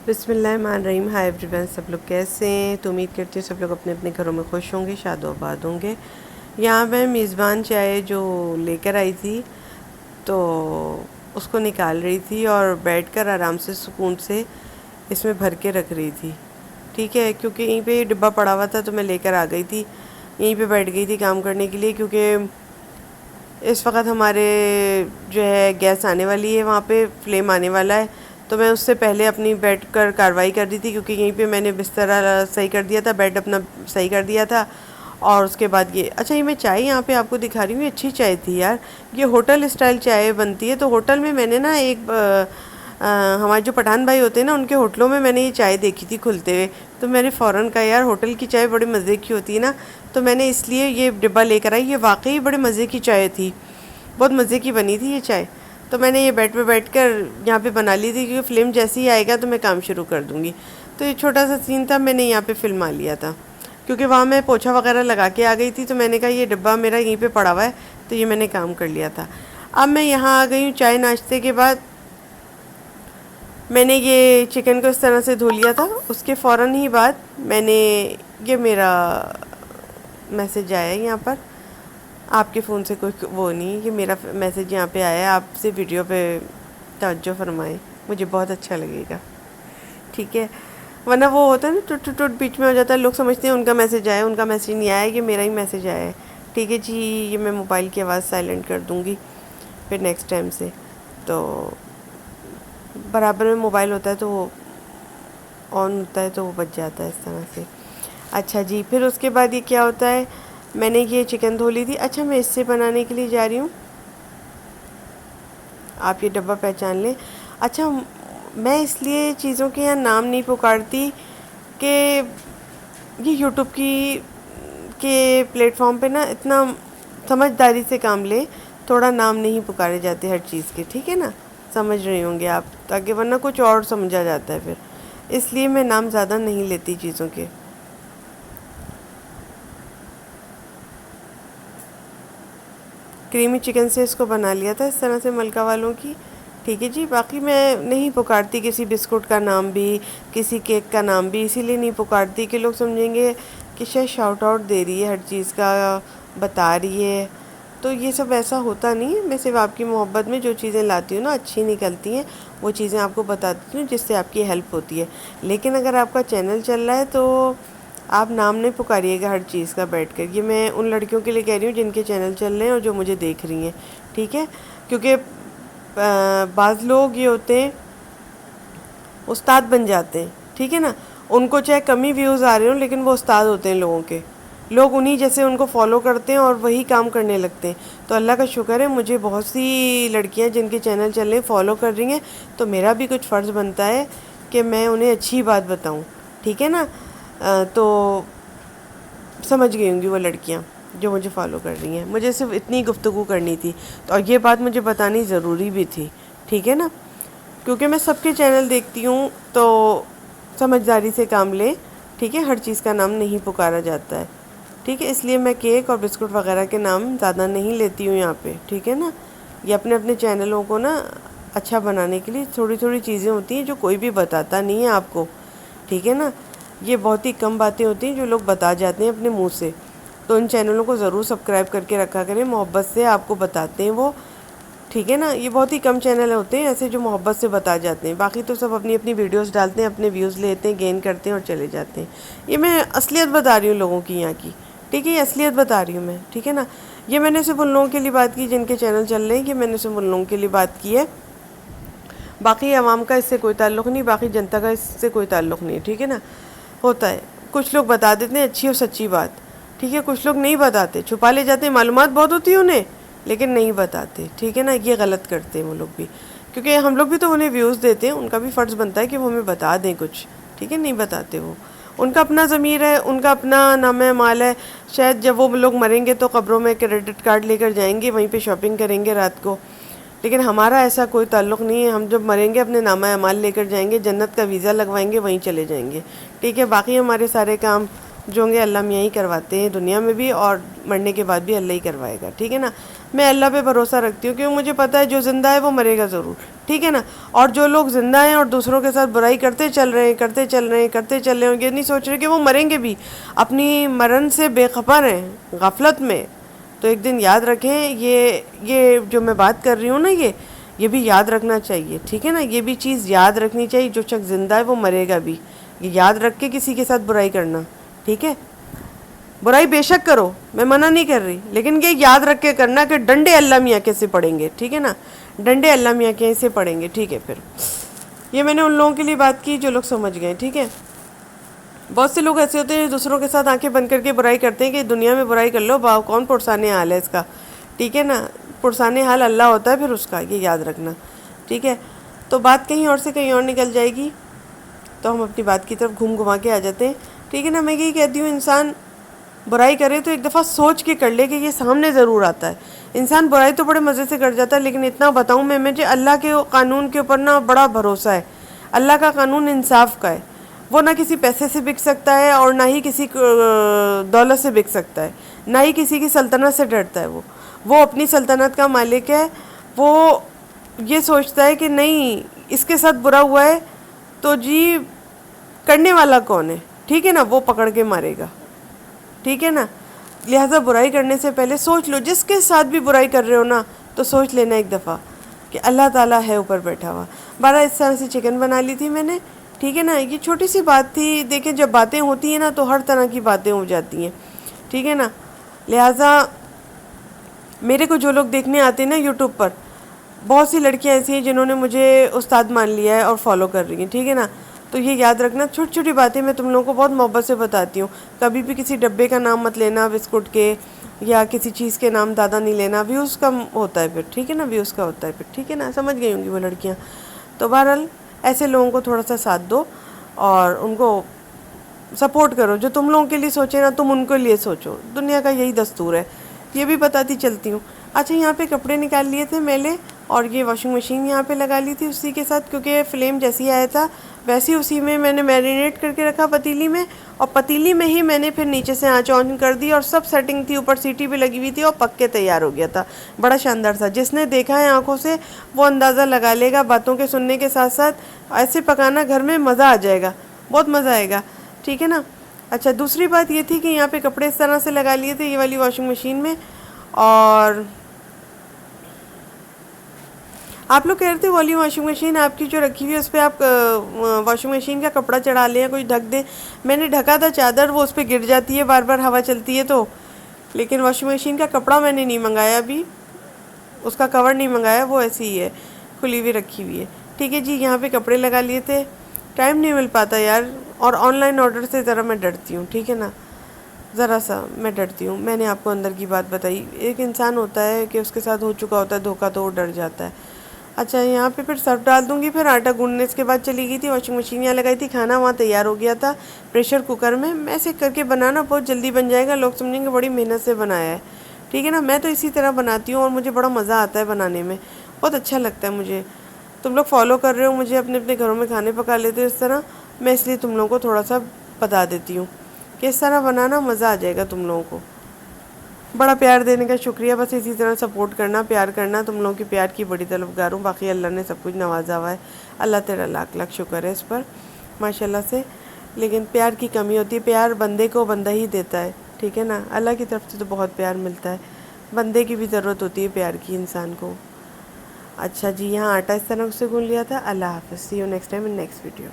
بسم اللہ الرحمن الرحیم۔ ہائی ایوری، سب لوگ کیسے ہیں؟ تو امید کرتی ہوں سب لوگ اپنے اپنے گھروں میں خوش ہوں گے، شاد و آباد ہوں گے۔ یہاں میں میزبان چائے جو لے کر آئی تھی تو اس کو نکال رہی تھی اور بیٹھ کر آرام سے سکون سے اس میں بھر کے رکھ رہی تھی، ٹھیک ہے، کیونکہ یہیں پہ ڈبہ پڑا ہوا تھا تو میں لے کر آ گئی تھی، یہیں پہ بیٹھ گئی تھی کام کرنے کے لیے، کیونکہ اس وقت ہمارے جو ہے گیس آنے والی ہے، وہاں پہ فلیم آنے والا ہے، تو میں اس سے پہلے اپنی بیٹھ کر کارروائی کر دی تھی، کیونکہ یہیں پہ میں نے بستر صحیح کر دیا تھا، بیڈ اپنا صحیح کر دیا تھا، اور اس کے بعد یہ اچھا یہ میں چائے یہاں پہ آپ کو دکھا رہی ہوں، یہ اچھی چائے تھی یار، یہ ہوٹل اسٹائل چائے بنتی ہے، تو ہوٹل میں نے نا ایک ہمارے جو پٹھان بھائی ہوتے ہیں نا ان کے ہوٹلوں میں نے یہ چائے دیکھی تھی کھلتے ہوئے، تو میں نے فوراً کہا یار ہوٹل کی چائے بڑے مزے کی ہوتی ہے نا، تو میں نے اس لیے یہ ڈبہ لے کر آئی، یہ واقعی بڑے مزے کی چائے تھی، بہت مزے کی بنی تھی یہ چائے، تو میں نے یہ بیڈ پہ بیٹھ کر یہاں پہ بنا لی تھی، کیونکہ فلم جیسے ہی آئے گا تو میں کام شروع کر دوں گی، تو یہ چھوٹا سا سین تھا، میں نے یہاں پہ فلما لیا تھا، کیونکہ وہاں میں پوچھا وغیرہ لگا کے آ گئی تھی، تو میں نے کہا یہ ڈبہ میرا یہیں پہ پڑا ہوا ہے، تو یہ میں نے کام کر لیا تھا۔ اب میں یہاں آ گئی ہوں چائے ناشتے کے بعد، میں نے یہ چکن کو اس طرح سے دھو لیا تھا، اس کے فوراً ہی بعد میں نے یہ میرا میسج آیا ہے یہاں پر، آپ کے فون سے کوئی وہ نہیں، یہ میرا میسج یہاں پہ آیا ہے، آپ سے ویڈیو پہ توجہ فرمائیں، مجھے بہت اچھا لگے گا، ٹھیک ہے، ورنہ وہ ہوتا ہے نا ٹوٹ ٹوٹ بیچ میں ہو جاتا ہے، لوگ سمجھتے ہیں ان کا میسج آیا ہے، ان کا میسج نہیں آیا ہے، یہ میرا ہی میسج آیا ہے، ٹھیک ہے جی، یہ میں موبائل کی آواز سائلنٹ کر دوں گی پھر نیکسٹ ٹائم سے، تو برابر میں موبائل ہوتا ہے تو وہ آن ہوتا ہے تو وہ بچ جاتا ہے اس طرح سے۔ اچھا جی، پھر اس کے بعد یہ کیا ہوتا ہے، میں نے یہ چکن دھو لی تھی، اچھا میں اس سے بنانے کے لیے جا رہی ہوں، آپ یہ ڈبہ پہچان لیں، اچھا میں اس لیے چیزوں کے یہاں نام نہیں پکارتی کہ یہ یوٹیوب کے پلیٹ فارم پہ نا اتنا سمجھداری سے کام لے، تھوڑا نام نہیں پکارے جاتے ہر چیز کے، ٹھیک ہے نا، سمجھ رہے ہوں گے آپ، تاکہ ورنہ کچھ اور سمجھا جاتا ہے پھر، اس لیے میں نام زیادہ نہیں لیتی چیزوں کے۔ کریمی چکن سے اس کو بنا لیا تھا اس طرح سے ملکہ والوں کی، ٹھیک ہے جی، باقی میں نہیں پکارتی کسی بسکٹ کا نام بھی، کسی کیک کا نام بھی، اسی لیے نہیں پکارتی کہ لوگ سمجھیں گے کہ شاید شاؤٹ آؤٹ دے رہی ہے، ہر چیز کا بتا رہی ہے، تو یہ سب ایسا ہوتا نہیں ہے، میں صرف آپ کی محبت میں جو چیزیں لاتی ہوں نا اچھی نکلتی ہیں وہ چیزیں آپ کو بتاتی ہوں، جس سے آپ کی ہیلپ ہوتی ہے، لیکن اگر آپ کا چینل چل رہا ہے تو آپ نام نہیں پکاریے گا ہر چیز کا بیٹھ کر، یہ میں ان لڑکیوں کے لیے کہہ رہی ہوں جن کے چینل چل رہے ہیں اور جو مجھے دیکھ رہی ہیں، ٹھیک ہے، کیونکہ بعض لوگ یہ ہوتے ہیں استاد بن جاتے ہیں، ٹھیک ہے نا، ان کو چاہے کم ہی ویوز آ رہے ہوں لیکن وہ استاد ہوتے ہیں لوگوں کے، لوگ انہی جیسے ان کو فالو کرتے ہیں اور وہی کام کرنے لگتے ہیں، تو اللہ کا شکر ہے مجھے بہت سی لڑکیاں جن کے چینل چل رہے ہیں فالو کر رہی ہیں، تو میرا بھی کچھ فرض بنتا ہے کہ میں انہیں اچھی بات بتاؤں، ٹھیک ہے نا، تو سمجھ گئی ہوں گی وہ لڑکیاں جو مجھے فالو کر رہی ہیں، مجھے صرف اتنی گفتگو کرنی تھی، اور یہ بات مجھے بتانی ضروری بھی تھی، ٹھیک ہے نا، کیونکہ میں سب کے چینل دیکھتی ہوں تو سمجھداری سے کام لیں، ٹھیک ہے، ہر چیز کا نام نہیں پکارا جاتا ہے، ٹھیک ہے، اس لیے میں کیک اور بسکٹ وغیرہ کے نام زیادہ نہیں لیتی ہوں یہاں پہ، ٹھیک ہے نا، یہ اپنے اپنے چینلوں کو نا اچھا بنانے کے لیے تھوڑی تھوڑی چیزیں ہوتی ہیں جو کوئی بھی بتاتا نہیں ہے آپ کو، ٹھیک ہے نا، یہ بہت ہی کم باتیں ہوتی ہیں جو لوگ بتا جاتے ہیں اپنے منہ سے، تو ان چینلوں کو ضرور سبسکرائب کر کے رکھا کریں، محبت سے آپ کو بتاتے ہیں وہ، ٹھیک ہے نا، یہ بہت ہی کم چینل ہوتے ہیں ایسے جو محبت سے بتا جاتے ہیں، باقی تو سب اپنی اپنی ویڈیوز ڈالتے ہیں، اپنے ویوز لیتے ہیں، گین کرتے ہیں اور چلے جاتے ہیں، یہ میں اصلیت بتا رہی ہوں لوگوں کی یہاں کی، ٹھیک ہے، یہ اصلیت بتا رہی ہوں میں، ٹھیک ہے نا، یہ میں نے صرف ان لوگوں کے لیے بات کی جن کے چینل چل رہے ہیں، کہ میں نے صرف ان لوگوں کے لیے بات کی ہے، باقی عوام کا اس سے کوئی تعلق نہیں، باقی جنتا کا اس سے کوئی تعلق نہیں، ٹھیک ہے نا، ہوتا ہے کچھ لوگ بتا دیتے ہیں اچھی اور سچی بات، ٹھیک ہے، کچھ لوگ نہیں بتاتے، چھپا لے جاتے ہیں، معلومات بہت ہوتی ہے انہیں لیکن نہیں بتاتے، ٹھیک ہے نا، یہ غلط کرتے ہیں وہ لوگ بھی، کیونکہ ہم لوگ بھی تو انہیں ویوز دیتے ہیں، ان کا بھی فرض بنتا ہے کہ وہ ہمیں بتا دیں کچھ، ٹھیک ہے، نہیں بتاتے وہ، ان کا اپنا ضمیر ہے، ان کا اپنا نام مال ہے، شاید جب وہ لوگ مریں گے تو قبروں میں کریڈٹ کارڈ لے کر جائیں گے، وہیں پہ شاپنگ کریں گے رات کو، لیکن ہمارا ایسا کوئی تعلق نہیں ہے، ہم جب مریں گے اپنے نامہ اعمال لے کر جائیں گے، جنت کا ویزا لگوائیں گے، وہیں چلے جائیں گے، ٹھیک ہے، باقی ہمارے سارے کام جو ہوں گے اللہ میاں ہی کرواتے ہیں دنیا میں بھی، اور مرنے کے بعد بھی اللہ ہی کروائے گا، ٹھیک ہے نا، میں اللہ پہ بھروسہ رکھتی ہوں کیونکہ مجھے پتہ ہے جو زندہ ہے وہ مرے گا ضرور، ٹھیک ہے نا. اور جو لوگ زندہ ہیں اور دوسروں کے ساتھ برائی کرتے چل رہے ہیں کرتے چل رہے ہیں کرتے چل رہے ہیں، یہ نہیں سوچ رہے کہ وہ مریں گے بھی، اپنی مرن سے بے خبر ہیں غفلت میں. تو ایک دن یاد رکھیں، یہ جو میں بات کر رہی ہوں نا، یہ بھی یاد رکھنا چاہیے، ٹھیک ہے نا. یہ بھی چیز یاد رکھنی چاہیے، جو شخص زندہ ہے وہ مرے گا بھی. یہ یاد رکھ کے کسی کے ساتھ برائی کرنا، ٹھیک ہے. برائی بے شک کرو، میں منع نہیں کر رہی، لیکن یہ یاد رکھ کے کرنا کہ ڈنڈے اللہ میاں کے سے پڑیں گے، ٹھیک ہے نا. ڈنڈے اللہ میاں کے سے پڑیں گے، ٹھیک ہے. پھر یہ میں نے ان لوگوں کے لیے بات کی جو لوگ سمجھ گئے، ٹھیک ہے. بہت سے لوگ ایسے ہوتے ہیں جو دوسروں کے ساتھ آنکھیں بند کر کے برائی کرتے ہیں کہ دنیا میں برائی کر لو، کون پرسانے حال ہے اس کا، ٹھیک ہے نا. پرسانے حال اللہ ہوتا ہے پھر اس کا، یہ یاد رکھنا، ٹھیک ہے. تو بات کہیں اور سے کہیں اور نکل جائے گی، تو ہم اپنی بات کی طرف گھوم گھما کے آ جاتے ہیں، ٹھیک ہے نا. میں یہی کہتی ہوں انسان برائی کرے تو ایک دفعہ سوچ کے کر لے کہ یہ سامنے ضرور آتا ہے. انسان برائی تو بڑے مزے سے کر جاتا ہے، لیکن اتنا بتاؤں میں مجھے اللہ کے قانون کے اوپر نا بڑا بھروسہ ہے. اللہ کا قانون انصاف کا ہے، وہ نہ کسی پیسے سے بک سکتا ہے اور نہ ہی کسی دولت سے بک سکتا ہے، نہ ہی کسی کی سلطنت سے ڈرتا ہے. وہ اپنی سلطنت کا مالک ہے. وہ یہ سوچتا ہے کہ نہیں اس کے ساتھ برا ہوا ہے تو جی کرنے والا کون ہے، ٹھیک ہے نا، وہ پکڑ کے مارے گا، ٹھیک ہے نا. لہٰذا برائی کرنے سے پہلے سوچ لو، جس کے ساتھ بھی برائی کر رہے ہو نا تو سوچ لینا ایک دفعہ کہ اللہ تعالیٰ ہے اوپر بیٹھا ہوا. 12 اس طرح سے چکن بنا لی تھی میں نے، ٹھیک ہے نا. یہ چھوٹی سی بات تھی، دیکھیں جب باتیں ہوتی ہیں نا تو ہر طرح کی باتیں ہو جاتی ہیں، ٹھیک ہے نا. لہٰذا میرے کو جو لوگ دیکھنے آتے ہیں نا یوٹیوب پر، بہت سی لڑکیاں ایسی ہیں جنہوں نے مجھے استاد مان لیا ہے اور فالو کر رہی ہیں، ٹھیک ہے نا. تو یہ یاد رکھنا، چھوٹی چھوٹی باتیں میں تم لوگوں کو بہت محبت سے بتاتی ہوں. کبھی بھی کسی ڈبے کا نام مت لینا بسکٹ کے، یا کسی چیز کے نام زیادہ نہیں لینا، ویوز کا ہوتا ہے پھر، ٹھیک ہے نا، ویوز کا ہوتا ہے پھر، ٹھیک ہے نا. سمجھ گئی ہوں گی وہ لڑکیاں. تو بہرحال ایسے لوگوں کو تھوڑا سا ساتھ دو اور ان کو سپورٹ کرو. جو تم لوگوں کے لیے سوچے نا تم ان کے لیے سوچو، دنیا کا یہی دستور ہے. یہ بھی بتاتی چلتی ہوں. اچھا، یہاں پہ کپڑے نکال لیے تھے میلے، اور یہ واشنگ مشین یہاں پہ لگا لی تھی اسی کے ساتھ، کیونکہ فلیم جیسی آیا تھا ویسے اسی میں نے میرینیٹ کر کے رکھا پتیلی میں، اور پتیلی میں ہی میں نے پھر نیچے سے آنچ آن کر دی اور سب سیٹنگ تھی، اوپر سیٹی بھی لگی ہوئی تھی اور پک کے تیار ہو گیا تھا. بڑا شاندار تھا. جس نے دیکھا ہے آنکھوں سے وہ اندازہ لگا لے گا. باتوں کے سننے کے ساتھ ساتھ ایسے پکانا گھر میں مزہ آ جائے گا، بہت مزہ آئے گا، ٹھیک ہے نا. اچھا، دوسری بات یہ تھی کہ یہاں پہ کپڑے اس طرح سے لگا لیے تھے یہ والی واشنگ مشین میں. اور آپ لوگ کہہ رہے تھے والی واشنگ مشین آپ کی جو رکھی ہوئی ہے اس پہ آپ واشنگ مشین کا کپڑا چڑھا لیں، کچھ ڈھک دیں. میں نے ڈھکا تھا چادر، وہ اس پہ گر جاتی ہے بار بار ہوا چلتی ہے تو. لیکن واشنگ مشین کا کپڑا میں نے نہیں منگایا ابھی، اس کا کور نہیں منگایا، وہ ایسی ہی ہے کھلی ہوئی رکھی ہوئی ہے، ٹھیک ہے جی. یہاں پہ کپڑے لگا لیے تھے. ٹائم نہیں مل پاتا یار، اور آن لائن آرڈر سے ذرا میں ڈرتی ہوں، ٹھیک ہے نا، ذرا سا میں ڈرتی ہوں. میں نے آپ کو اندر کی بات بتائی. ایک انسان ہوتا ہے کہ اس کے ساتھ ہو چکا ہوتا ہے دھوکہ تو وہ ڈر جاتا ہے. اچھا، یہاں پہ پھر سرف ڈال دوں گی، پھر آٹا گوندنے اس کے بعد چلی گئی تھی. واشنگ مشین یہاں لگائی تھی، کھانا وہاں تیار ہو گیا تھا پریشر کوکر میں. ایسے کر کے بنانا بہت جلدی بن جائے گا، لوگ سمجھیں گے بڑی محنت سے بنایا ہے، ٹھیک ہے نا. میں تو اسی طرح بناتی ہوں اور مجھے بڑا مزہ آتا ہے بنانے میں، بہت اچھا لگتا ہے مجھے. تم لوگ فالو کر رہے ہو مجھے، اپنے اپنے گھروں میں کھانے پکا لیتے ہو اس طرح، میں اس لیے تم لوگوں کو تھوڑا سا بتا دیتی ہوں کہ اس طرح بنانا مزہ آ جائے گا تم لوگوں کو. بڑا پیار دینے کا شکریہ. بس اسی طرح سپورٹ کرنا، پیار کرنا. تم لوگوں کی پیار کی بڑی طلبگار ہوں. باقی اللہ نے سب کچھ نوازا ہوا ہے، اللہ تیرا لاکھ لاکھ شکر ہے اس پر، ماشاء اللہ سے. لیکن پیار کی کمی ہوتی ہے، پیار بندے کو بندہ ہی دیتا ہے، ٹھیک ہے نا. اللہ کی طرف سے تو بہت پیار ملتا ہے، بندے کی بھی ضرورت ہوتی ہے پیار کی انسان کو. اچھا جی، یہاں آٹا اس طرح سے گون لیا تھا. اللہ حافظ. See you next time in next video.